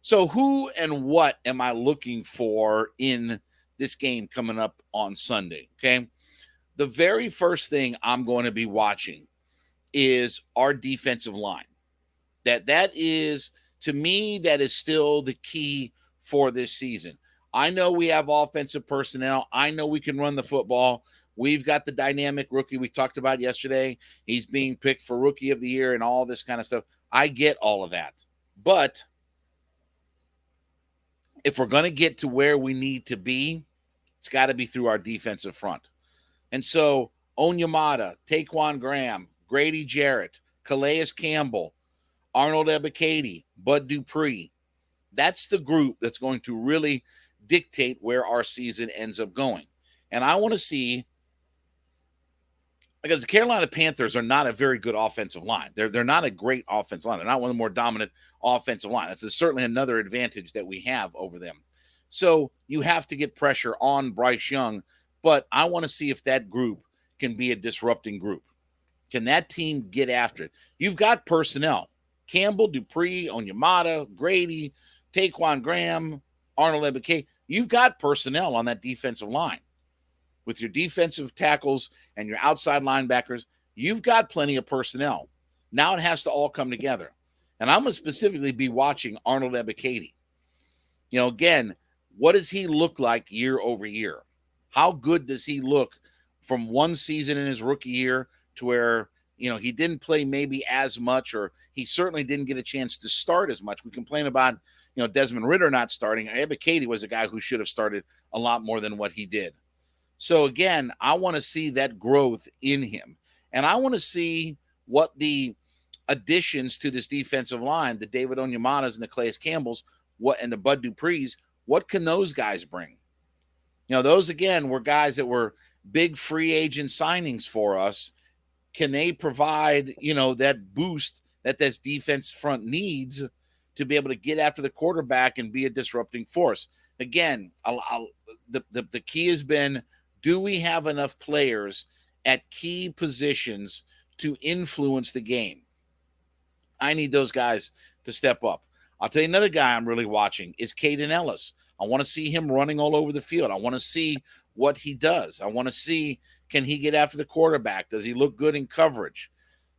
So who and what am I looking for in this game coming up on Sunday? Okay. The very first thing I'm going to be watching is our defensive line. That is, to me, that is still the key for this season. I know we have offensive personnel. I know we can run the football. We've got the dynamic rookie we talked about yesterday. He's being picked for rookie of the year and all this kind of stuff. I get all of that. But if we're going to get to where we need to be, it's got to be through our defensive front. And so Onyemata, Taquan Graham, Grady Jarrett, Calais Campbell, Arnold Ebiketie, Bud Dupree. That's the group that's going to really dictate where our season ends up going. And I want to see, because the Carolina Panthers are not a very good offensive line. They're not a great offensive line. They're not one of the more dominant offensive line. That's certainly another advantage that we have over them. So you have to get pressure on Bryce Young, but I want to see if that group can be a disrupting group. Can that team get after it? You've got personnel. Campbell, Dupree, Onyemata, Grady, Taquan Graham, Arnold Ebiketie. You've got personnel on that defensive line. With your defensive tackles and your outside linebackers, you've got plenty of personnel. Now it has to all come together. And I'm going to specifically be watching Arnold Ebiketie. Again, what does he look like year over year? How good does he look from one season in his rookie year to where, he didn't play maybe as much, or he certainly didn't get a chance to start as much. We complain about, Desmond Ridder not starting. Ebiketie was a guy who should have started a lot more than what he did. So again, I want to see that growth in him. And I want to see what the additions to this defensive line, the David Onyematas and the Calais Campbells, and the Bud Duprees, what can those guys bring? Those, again, were guys that were big free agent signings for us. Can they provide, that boost that this defense front needs to be able to get after the quarterback and be a disrupting force? Again, the key has been, do we have enough players at key positions to influence the game? I need those guys to step up. I'll tell you another guy I'm really watching is Caden Ellis. I want to see him running all over the field. I want to see what he does. I want to see, can he get after the quarterback? Does he look good in coverage?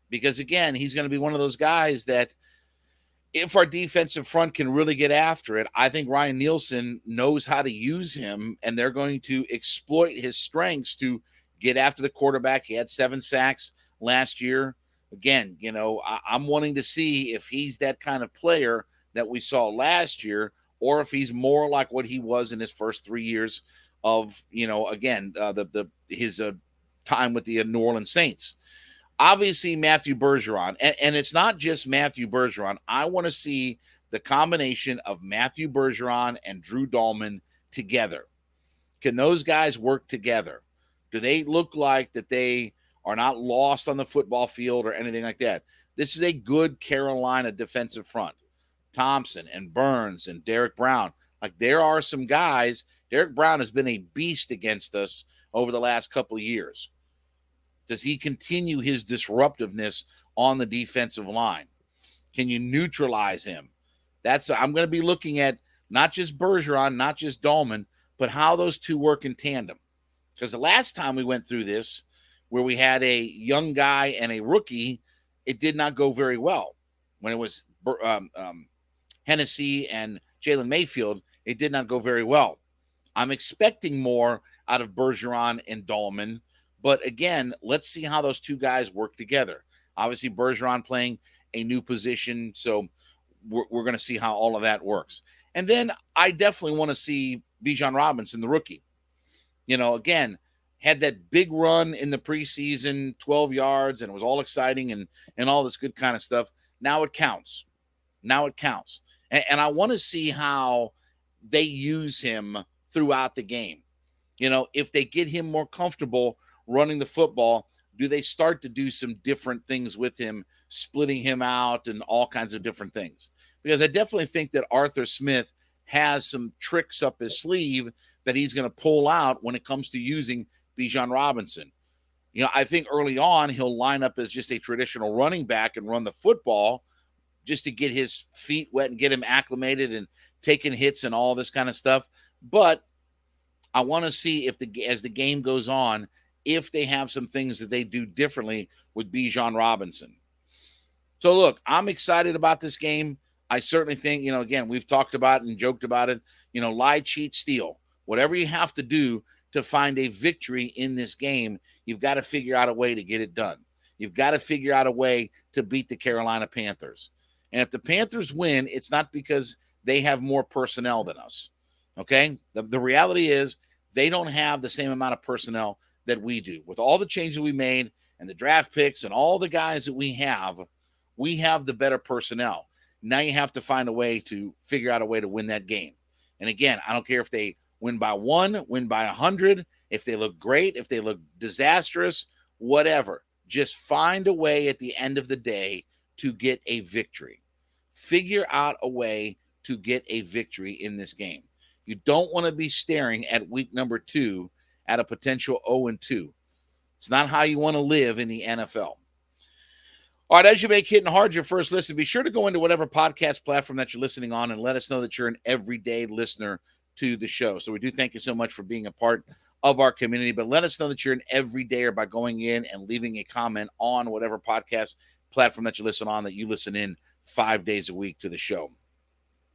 Because, again, he's going to be one of those guys that, if our defensive front can really get after it, I think Ryan Nielsen knows how to use him, and they're going to exploit his strengths to get after the quarterback. He had 7 sacks last year. Again, I'm wanting to see if he's that kind of player that we saw last year, or if he's more like what he was in his first 3 years of, his time with the New Orleans Saints. Obviously, Matthew Bergeron, and it's not just Matthew Bergeron. I want to see the combination of Matthew Bergeron and Drew Dahlman together. Can those guys work together? Do they look like that they are not lost on the football field or anything like that? This is a good Carolina defensive front. Thompson and Burns and Derek Brown. Like, there are some guys. Derek Brown has been a beast against us over the last couple of years. Does he continue his disruptiveness on the defensive line? Can you neutralize him? I'm going to be looking at not just Bergeron, not just Dahlman, but how those two work in tandem. Because the last time we went through this, where we had a young guy and a rookie, it did not go very well. When it was Hennessy and Jalen Mayfield, it did not go very well. I'm expecting more out of Bergeron and Dahlman. But again, let's see how those two guys work together. Obviously, Bergeron playing a new position, so we're going to see how all of that works. And then I definitely want to see Bijan Robinson, the rookie. Again, had that big run in the preseason, 12 yards, and it was all exciting and all this good kind of stuff. Now it counts. And I want to see how they use him throughout the game. If they get him more comfortable running the football, do they start to do some different things with him, splitting him out and all kinds of different things? Because I definitely think that Arthur Smith has some tricks up his sleeve that he's going to pull out when it comes to using Bijan Robinson. I think early on he'll line up as just a traditional running back and run the football. just to get his feet wet and get him acclimated and taking hits and all this kind of stuff. But I want to see if as the game goes on, if they have some things that they do differently with Bijan Robinson. So look, I'm excited about this game. I certainly think, again, we've talked about it and joked about it, lie, cheat, steal. Whatever you have to do to find a victory in this game, you've got to figure out a way to get it done. You've got to figure out a way to beat the Carolina Panthers. And if the Panthers win, it's not because they have more personnel than us. Okay? The reality is they don't have the same amount of personnel that we do. With all the changes we made and the draft picks and all the guys that we have the better personnel. Now you have to find a way to figure out a way to win that game. And again, I don't care if they win by 1, win by 100, if they look great, if they look disastrous, whatever. Just find a way at the end of the day to get a victory. Figure out a way to get a victory in this game. You don't want to be staring at week number 2 at a potential 0-2. It's not how you want to live in the NFL. All right, as you make Hittin' Hard your first listen, be sure to go into whatever podcast platform that you're listening on and let us know that you're an everyday listener to the show. So we do thank you so much for being a part of our community, but let us know that you're an everydayer by going in and leaving a comment on whatever podcast platform that you listen on, that you listen in 5 days a week to the show.